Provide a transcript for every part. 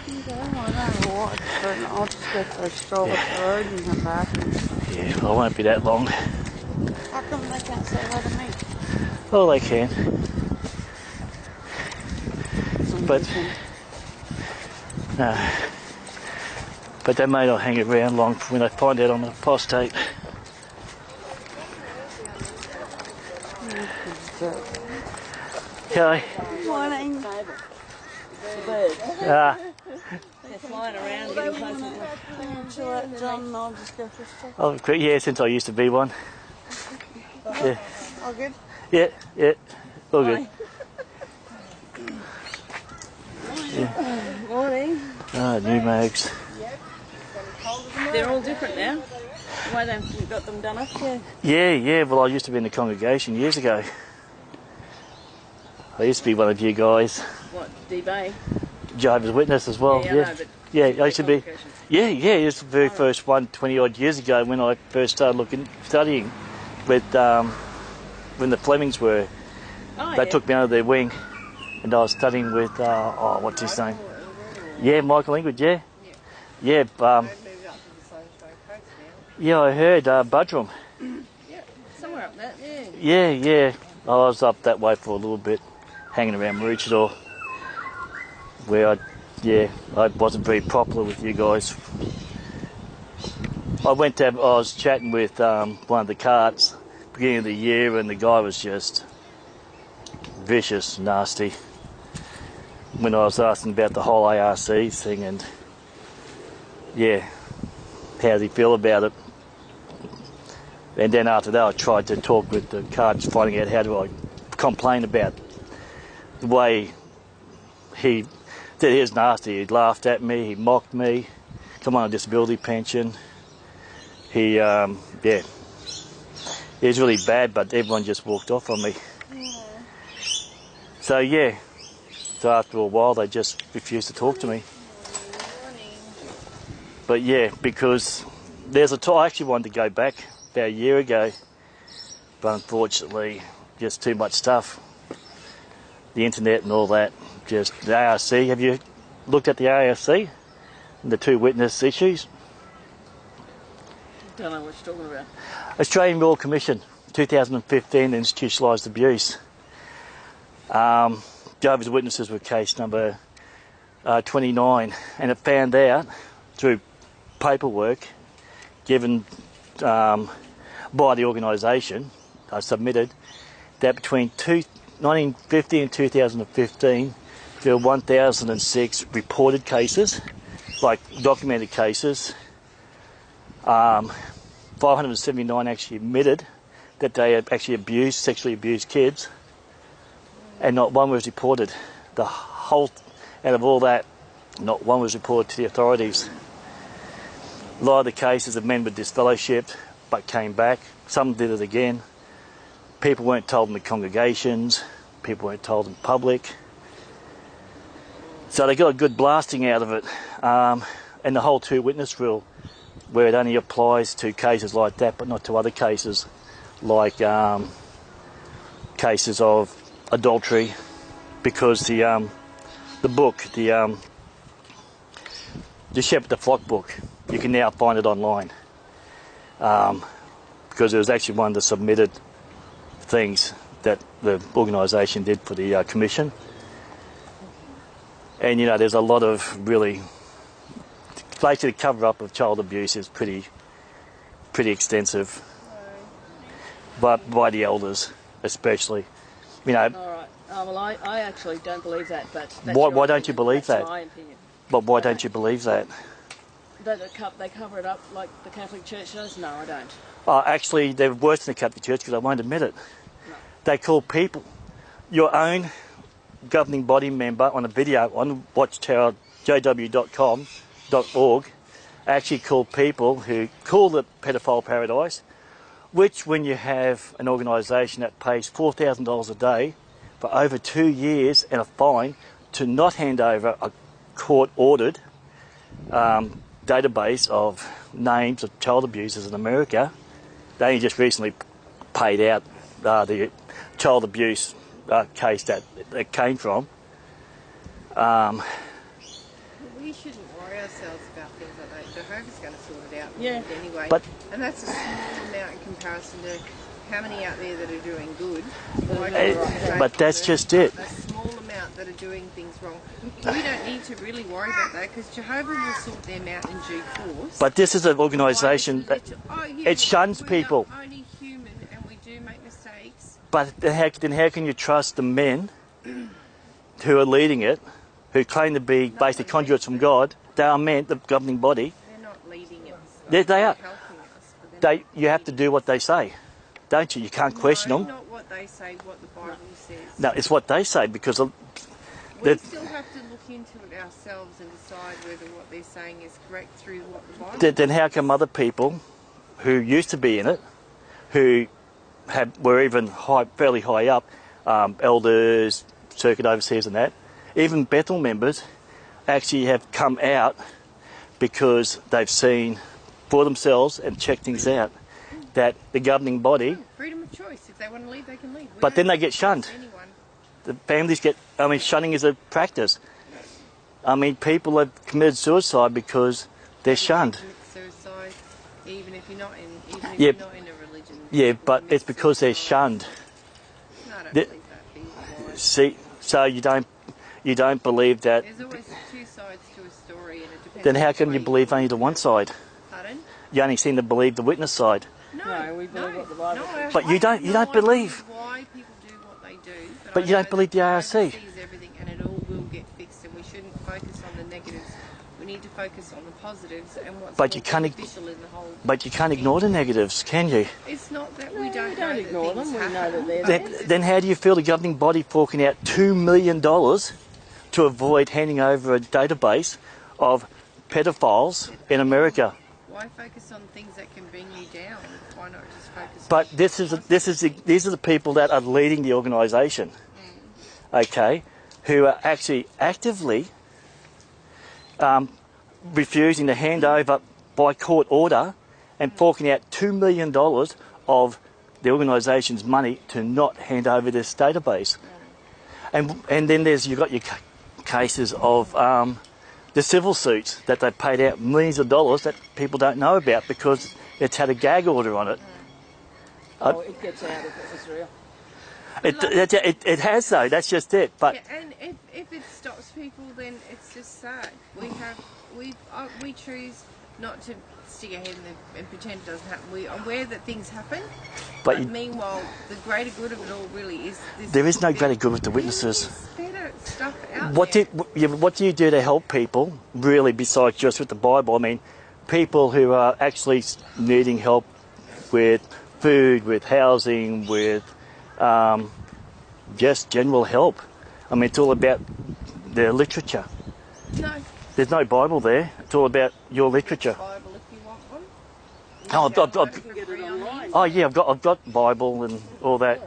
Okay, well, I don't know what, but I'll just go for a stroll up the road and come back. Yeah, well, I won't be that long. How come they can't say hello to me? Oh, they can. But, but they may not hang around long when they find out I'm an apostate. Okay. Morning. Birds. Ah. They're flying around getting closer. Chill out, John, and I'll just go for a stroll. Oh, great. Yeah, since I used to be one. Yeah. All good? Yeah. All good. Morning. Ah, new mags. They're all different now. Why they've got them done up here? Yeah. Well, I used to be in the congregation years ago. I used to be one of you guys. What, D-Bay? Jehovah's Witness as well. Yeah, I know, but Yeah, I used to be. congregation. Yeah. It was the very first one 20 odd years ago when I first started studying with when the Flemings were. Oh, They yeah. took me under their wing, and I was studying with what's his name? Yeah, Michael Ingrid. Yeah. Yeah. Yeah, I heard Budrum. Yeah, somewhere up there, yeah. Yeah. I was up that way for a little bit, hanging around Maroochydore, where I wasn't very popular with you guys. I was chatting with one of the carts beginning of the year, and the guy was just vicious, nasty. When I was asking about the whole ARC thing, and yeah, how does he feel about it? And then after that, I tried to talk with the carts, finding out how do I complain about the way he did. He was nasty. He laughed at me. He mocked me. Come on a disability pension. He was really bad, but everyone just walked off on me. So so after a while, they just refused to talk to me. But yeah, because I actually wanted to go back about a year ago, but unfortunately, just too much stuff. The internet and all that. Just the ARC. Have you looked at the ARC and the two witness issues? Don't know what you're talking about. Australian Royal Commission, 2015, institutionalised abuse. Jehovah's Witnesses were case number 29, and it found out through paperwork given by the organisation, submitted, that between 1950 and 2015, there were 1,006 reported cases, like documented cases. 579 actually admitted that they had actually sexually abused kids, and not one was reported. Out of all that, not one was reported to the authorities. A lot of the cases of men were disfellowshipped but came back. Some did it again. People weren't told in the congregations. People weren't told in public. So they got a good blasting out of it. And the whole two-witness rule, where it only applies to cases like that but not to other cases, like cases of adultery, because the book, the Shepherd the Flock book, you can now find it online, because it was actually one of the submitted things that the organisation did for the commission. And there's a lot of really, basically the cover-up of child abuse is pretty extensive, but by the elders especially. All right. Well, I actually don't believe that, but that's Why don't you believe that's that? my opinion. But why don't you believe that? That they cover it up like the Catholic Church does? No, I don't. Actually, they're worse than the Catholic Church because I won't admit it. No. They call people, your own governing body member on a video on Watchtower, jw.com.org, actually called people who call it pedophile paradise, which when you have an organisation that pays $4,000 a day for over 2 years and a fine to not hand over a court-ordered database of names of child abusers in America. They only just recently paid out the child abuse case that it came from. We shouldn't worry ourselves about things like that. Jehovah's going to sort it out Yeah. anyway. But- and that's a small amount in comparison to how many out there that are doing good. But that's just it. A small amount that are doing things wrong. We don't need to really worry about that because Jehovah will sort them out in due course. But this is an organisation that Yeah, it shuns people. We're only human and we do make mistakes. But then how can you trust the men who are leading it, who claim to be basically conduits from God? They are men, the governing body. They're not leading us. They are. They're helping us. But they're You have to do what they say, don't you? You can't question them. not what they say, what the Bible says. No, it's what they say because We that- still have to look into it ourselves and decide whether what they're saying is correct through what the Bible then how come other people who used to be in it, who were even fairly high up, elders, circuit overseers and that, even Bethel members actually have come out because they've seen for themselves and checked things out that the governing body, freedom of choice. If they want to leave, they can leave. but then they get shunned. Anyone. The families get, shunning is a practice. People have committed suicide because they're shunned. Commit suicide, even if you're not in, Yeah. you're not in a religion. Yeah, but commit it's because they're suicide. shunned. No, I don't The- believe that. Either way. See, so you don't believe that. There's always two sides to a story, and it depends. Then how which come way you believe only the one side? Pardon? You only seem to believe the witness side. No, we believe what the Bible says. But you don't believe. Why people do what they do. But I you don't know believe the Bible ARC. sees everything, and it all will get fixed, and we shouldn't focus on the negatives. We need to focus on the positives and what's But more you can't beneficial in the whole. But you can't ignore the negatives, can you? It's not that No, we don't, we don't know ignore that them. things We know happen. that they're but there. Then how do you feel the governing body forking out $2 million to avoid handing over a database of pedophiles in America? Why focus on things that can bring you down? Why not just focus? But on these are the people that are leading the organisation, okay, who are actually actively refusing to hand over by court order and forking out $2 million of the organisation's money to not hand over this database. And then you've got your cases of the civil suits that they've paid out millions of dollars that people don't know about because it's had a gag order on it. Oh, it gets out if it was real. It has though. That's just it. But Yeah, and if it stops people, then it's just sad. We choose not to stick our head and pretend it doesn't happen. We are aware that things happen, but meanwhile, the greater good of it all really is. There is no greater good with the witnesses. There's better stuff out What there. do you do to help people really besides just with the Bible? People who are actually needing help with food, with housing, with just general help. It's all about their literature. No. There's no Bible there. It's all about your literature. Bible if you want one. Oh, You can get it online. I've got Bible and all that.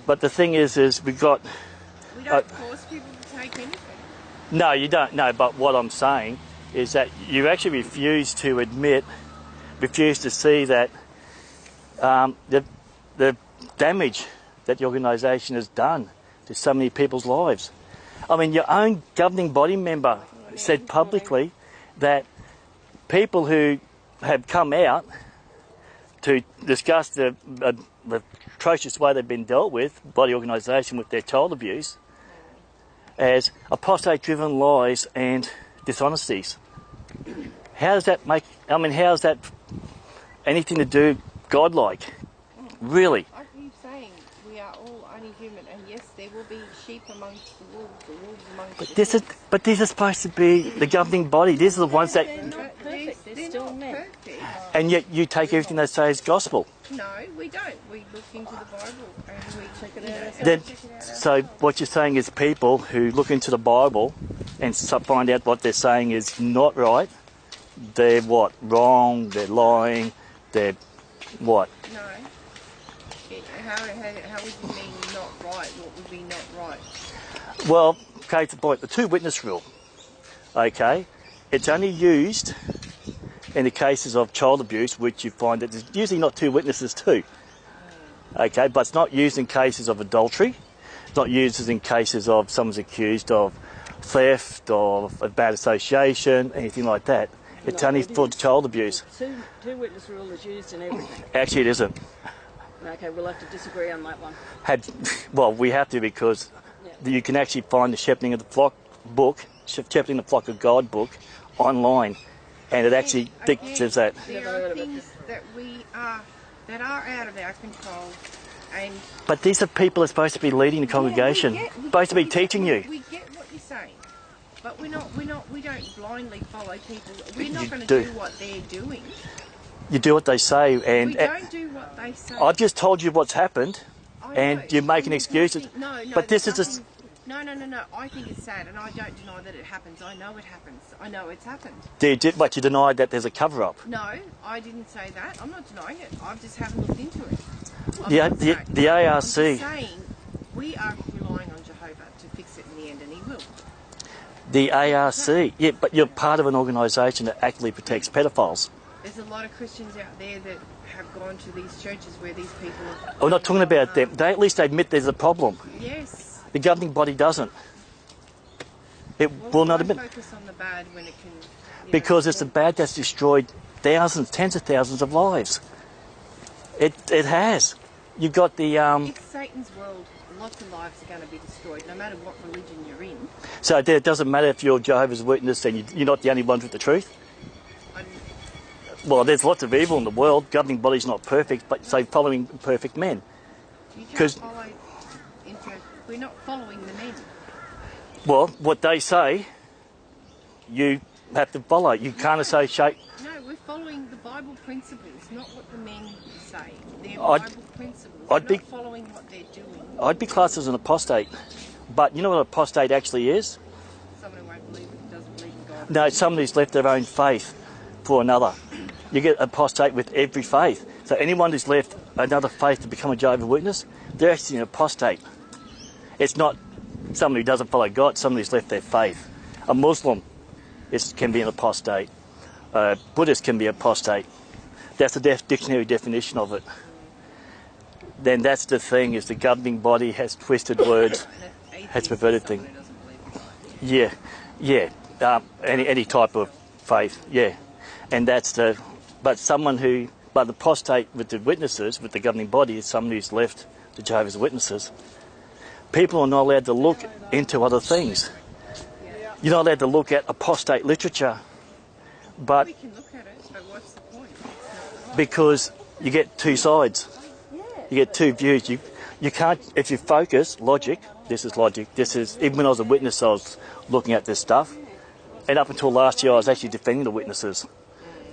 But the thing is we've got. We don't force people to take anything. No, you don't. No, but what I'm saying is that you actually refuse to to see that the damage that the organisation has done to so many people's lives. Your own governing body member said publicly that people who have come out to discuss the atrocious way they've been dealt with by the organisation with their child abuse as apostate-driven lies and dishonesties. How does that how is that anything to do godlike? Really? I keep saying we are all only human, and yes, there will be sheep amongst the wolves amongst the sheep. But these are supposed to be the governing body. These are the ones that, They're not perfect. They're still not men. perfect. and yet you take everything they say as gospel. No, we don't. We look into the Bible and we check it out ourselves. Then, check it out so ourselves. what you're saying is people who look into the Bible and find out what they're saying is not right. They're what? Wrong. They're lying. They're what? No. How would you mean not right? What would be not right? Well, case in point, the two witness rule. Okay, it's only used in the cases of child abuse, which you find that there's usually not two witnesses too. Okay, but it's not used in cases of adultery. It's not used in cases of someone's accused of theft or a bad association, anything like that. It's only for child abuse. Two witness rule is used in everything. Actually, it isn't. Okay, we'll have to disagree on that one. Well, we have to, because you can actually find the Shepherding of the Flock book, Shepherding the Flock of God book, online, and it actually says that. There are things that that are out of our control, and but these are people that are supposed to be leading the congregation, supposed to be teaching you. We get what you're saying, but we don't blindly follow people. We're not going to do what they're doing. You do what they say, and we don't do what they say. I've just told you what's happened, and you're making excuses. No, but this is No. I think it's sad, and I don't deny that it happens. I know it happens. I know it's happened. But you denied that there's a cover-up. No, I didn't say that. I'm not denying it. I just haven't looked into it. The ARC. I'm just saying we are relying on Jehovah to fix it in the end, and He will. The ARC. Yeah, but you're part of an organisation that actively protects pedophiles. There's a lot of Christians out there that have gone to these churches where these people are... We're not talking about them. They at least admit there's a problem. Yes. The governing body doesn't. It will not admit. Focus on the bad when it can... Because it's the bad that's destroyed thousands, tens of thousands of lives. It has. You've got the... It's Satan's world. Lots of lives are going to be destroyed, no matter what religion you're in. So it doesn't matter if you're Jehovah's Witness and you're not the only ones with the truth? Well, there's lots of evil in the world. Governing body's not perfect, but say following perfect men. You can't follow... We're not following the men. Well, what they say, you have to follow. You can't associate... No, we're following the Bible principles, not what the men say. They're Bible principles. We're not following what they're doing. I'd be classed as an apostate. But you know what an apostate actually is? Someone who won't believe, doesn't believe in God. No, it's someone who's left their own faith for another. You get apostate with every faith. So anyone who's left another faith to become a Jehovah's Witness, they're actually an apostate. It's not someone who doesn't follow God, someone who's left their faith. A Muslim can be an apostate. A Buddhist can be apostate. That's the dictionary definition of it. Then that's the thing, is the governing body has twisted words, has perverted things. Yeah. Any type of faith, yeah. And that's the... But the apostate with the witnesses, with the governing body, is someone who's left the Jehovah's Witnesses. People are not allowed to look into other things. You're not allowed to look at apostate literature, but... We can look at it, but what's the point? Because you get two sides. You get two views. You can't... If you focus, logic, this is logic, this is... Even when I was a witness, I was looking at this stuff. And up until last year, I was actually defending the witnesses.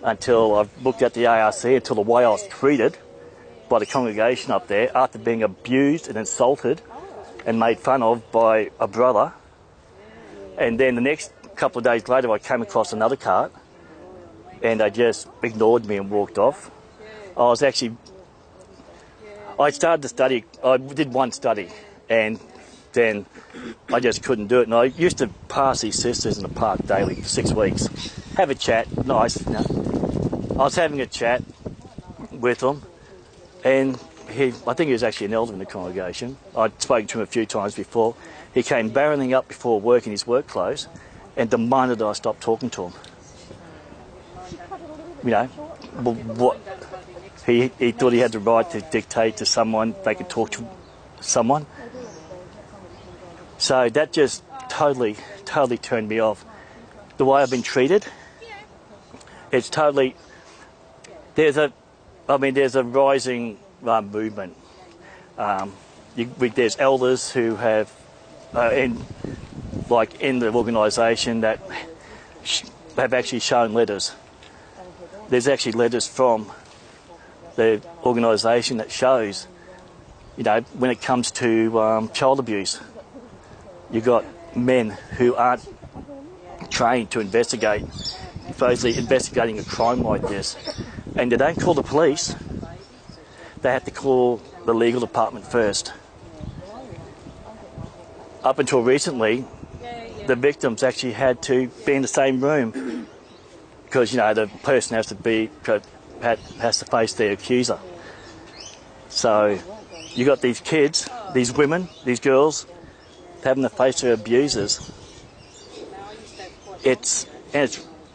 Until I looked at the ARC, until the way I was treated by the congregation up there, after being abused and insulted and made fun of by a brother. And then the next couple of days later, I came across another cart, and they just ignored me and walked off. I started to study. I did one study, and then I just couldn't do it. And I used to pass these sisters in the park daily for 6 weeks, have a chat, nice, you know. I was having a chat with him, and I think he was actually an elder in the congregation. I'd spoken to him a few times before. He came barreling up before work in his work clothes and demanded that I stop talking to him. You know, what? He thought he had the right to dictate to someone, they could talk to someone. So that just totally turned me off. The way I've been treated, it's totally... There's a rising movement. There's elders who have, in the organisation, that have actually shown letters. There's actually letters from the organisation that shows, you know, when it comes to child abuse, you've got men who aren't trained to investigate, supposedly investigating a crime like this. And they don't call the police, they have to call the legal department first. Up until recently, the victims actually had to be in the same room because, you know, the person has to face their accuser. So you got these kids, these women, these girls having to face their abusers. it's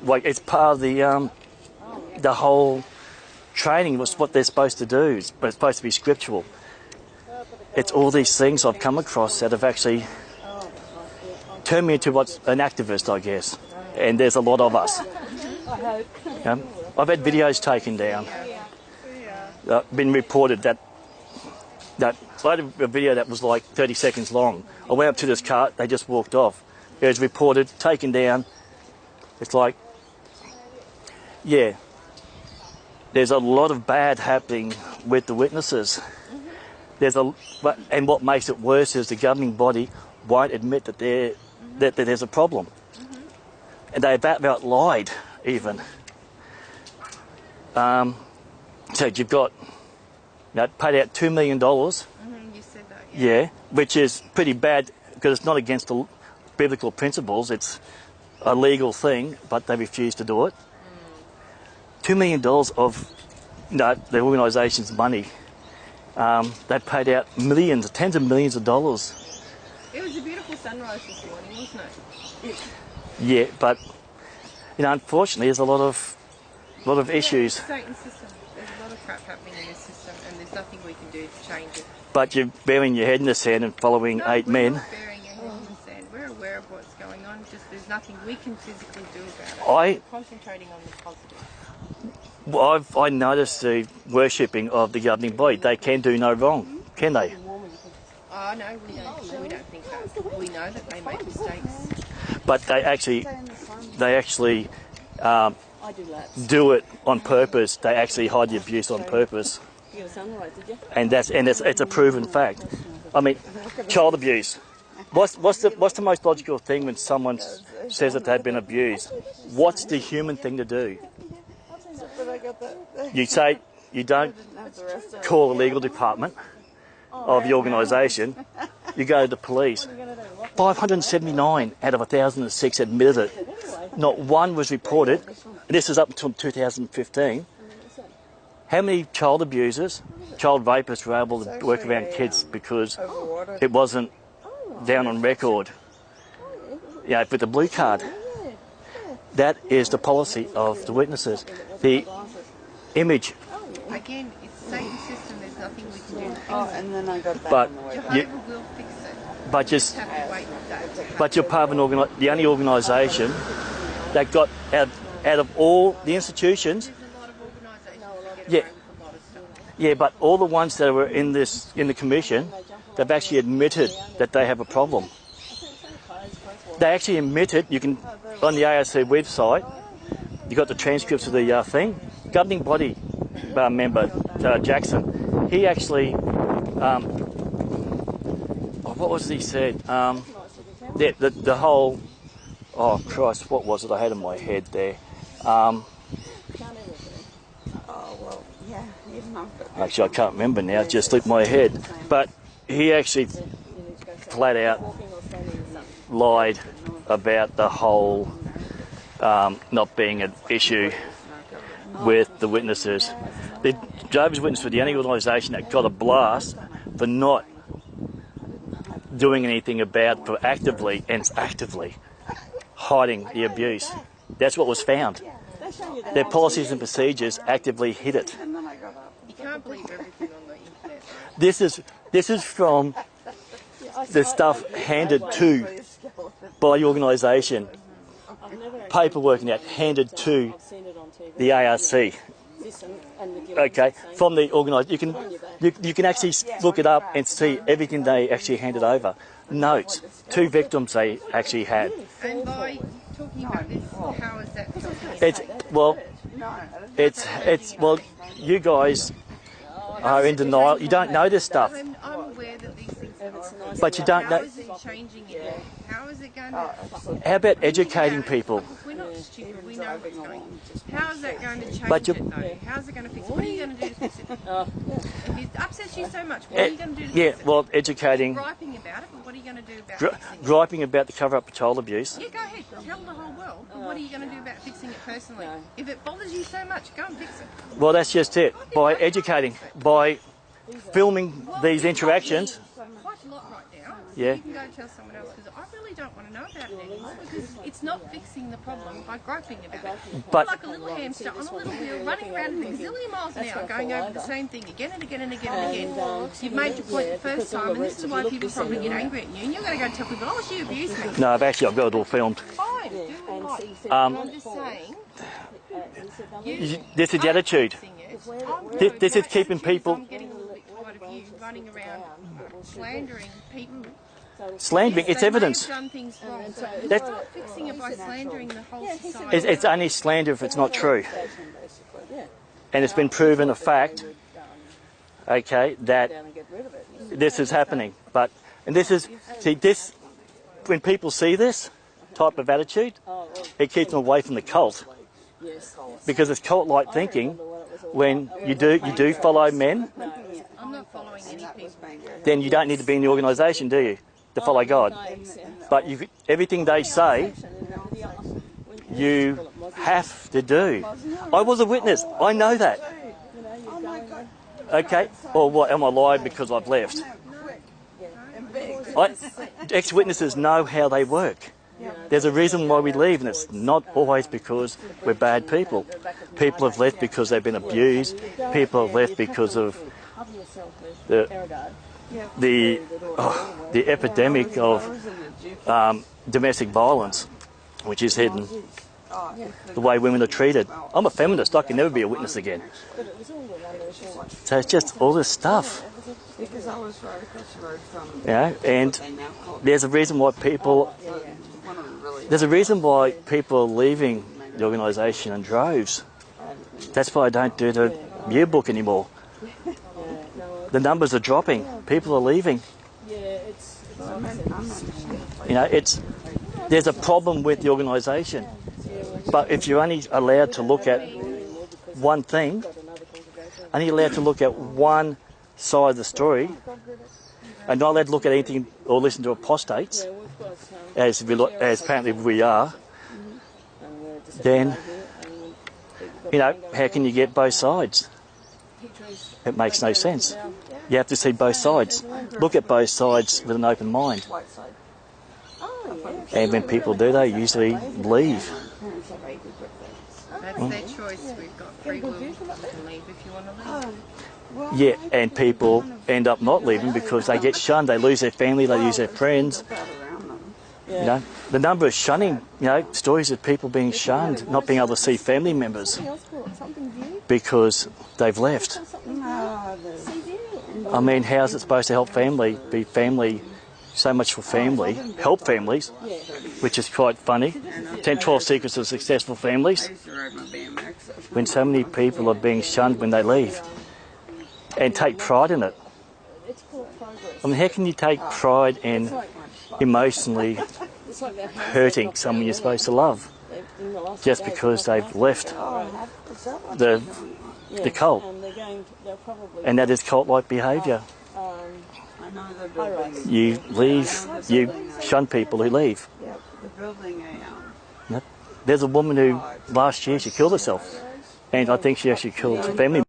like it's part of the whole training was what they're supposed to do. It's supposed to be scriptural. It's all these things I've come across that have actually turned me into what's an activist, I guess. And there's a lot of us. I've had videos taken down. Been reported that I had a video that was like 30 seconds long. I went up to this car, they just walked off. It was reported, taken down. It's like, yeah, there's a lot of bad happening with the witnesses. And what makes it worse is the governing body won't admit that there's a problem. And they about lied, even. So you've got, paid out $2 million. You said that, yeah, which is pretty bad because it's not against the biblical principles. It's a legal thing, but they refuse to do it. $2 million of the organisation's money. They paid out millions, tens of millions of dollars. It was a beautiful sunrise this morning, wasn't it? Yeah, but unfortunately, there's a lot of issues. Satan's system. There's a lot of crap happening in this system, and there's nothing we can do to change it. But you're burying your head in the sand and following 8 men. We're not burying our head in the sand. We're aware of what's going on. Just there's nothing we can physically do about it. We're concentrating on the positive. Well, I noticed the worshipping of the governing body. They can do no wrong, can they? Oh no, we don't think that. We know that they make mistakes. But they actually do it on purpose. They actually hide the abuse on purpose. And it's a proven fact. I mean, child abuse. What's the most logical thing when someone says that they've been abused? What's the human thing to do? You say you don't call the legal department of the organisation. You go to the police. 579 out of 1,006 admitted it. Not one was reported. This is up until 2015. How many child abusers, child rapists were able to work around kids because it wasn't down on record? With the blue card. That is the policy of the witnesses. The image. Again, it's Satan's system. There's nothing we can do to fix it. And then I got that. But Jehovah will fix it. But you're part of the only organisation that got out of all the institutions. There's a lot of organisations that get away with a lot of stuff. Yeah, but all the ones that were in the commission, they've actually admitted that they have a problem. They actually admitted. You can on the ARC website. You got the transcripts of the thing. Governing body member Jackson. He actually. What was it he said? The whole. Oh Christ! What was it? I had in my head there. Actually, I can't remember now. It just slipped my head. But he actually flat out lied about the whole not being an issue with the witnesses. The Jehovah's Witnesses were the only organisation that got a blast for not doing anything about, for actively hiding the abuse. That's what was found. Their policies and procedures actively hid it. You can't believe everything on the internet. This is from the stuff handed to by the organisation. Paperwork and that handed to the ARC. Okay, from the organisation, you can actually look it up and see everything they actually handed over. Notes, 2 victims they actually had. And by talking about this, how is that helping? You guys are in denial. You don't know this stuff. I'm aware that these things are. But you don't know. How is it changing it? How is it going to... How about educating people? We're not stupid. We know what's going on. How is that going to change But it, though? How's it going to fix it? What are you going to do to fix it? If it upsets you so much, what are you going to do to fix it? Well, educating. Griping about it, but what are you going to do about fixing it? Griping about the cover-up of child abuse. Yeah, go ahead. Tell the whole world. But what are you going to do about fixing it personally? If it bothers you so much, go and fix it. Well, that's just it. By educating, by filming these interactions. Quite a lot right now. Yeah. You can go tell someone else, because I really don't want to know about it anymore, because it's not fixing the problem by griping about it. But You're like a little hamster on a little wheel running around at a zillion miles an hour, going over the same thing again and again and again and again. You've made your point the first time, and this is why people probably get angry at you, and you're going to go tell people, oh, she abused me. no, I've got it all filmed. Fine, do it like. I'm just saying. This is the attitude. This is keeping people. I'm getting a little bit tired of you running around slandering people. Slandering, it's evidence. They've done things wrong. It's not fixing it by slandering the whole society. It's only slander if it's not true. And it's been proven a fact, okay, that this is happening. And this is, see, this, when people see this type of attitude, it keeps them away from the cult. Because it's cult-like thinking. When you do follow men, I'm not following any people. then you don't need to be in the organisation, do you, to follow God? But everything they say, you have to do. I was a witness. I know that. Okay. Or what? Am I lying because I've left? Ex-witnesses know how they work. There's a reason why we leave, and it's not always because we're bad people. People have left because they've been abused. People have left because of the epidemic of domestic violence, which is hidden. The way women are treated. I'm a feminist. I can never be a witness again. So it's just all this stuff. Yeah, and there's a reason why people. There's a reason why people are leaving the organisation in droves. That's why I don't do the yearbook anymore. The numbers are dropping. People are leaving. You know, there's a problem with the organisation. But if you're only allowed to look at one thing, only allowed to look at one side of the story, and not allowed to look at anything or listen to apostates, as apparently we are, then, you know, how can you get both sides? It makes no sense. You have to see both sides. Look at both sides with an open mind. And when people do, they usually leave. That's their choice. We've got free will. You can leave if you want to leave. Yeah, and people end up not leaving because they get shunned. They lose their family, they lose their friends. You know, the number of shunning, you know, stories of people being shunned, not being able to see family members because they've left. I mean, how's it supposed to help be family, so much for family, help families, which is quite funny. 10, 12 secrets of successful families, when so many people are being shunned when they leave and take pride in it. I mean, how can you take pride in emotionally hurting someone you're supposed to love just because they've left the cult? And that is cult-like behaviour. You leave, you shun people who leave. There's a woman who last year she killed herself, and I think she actually killed family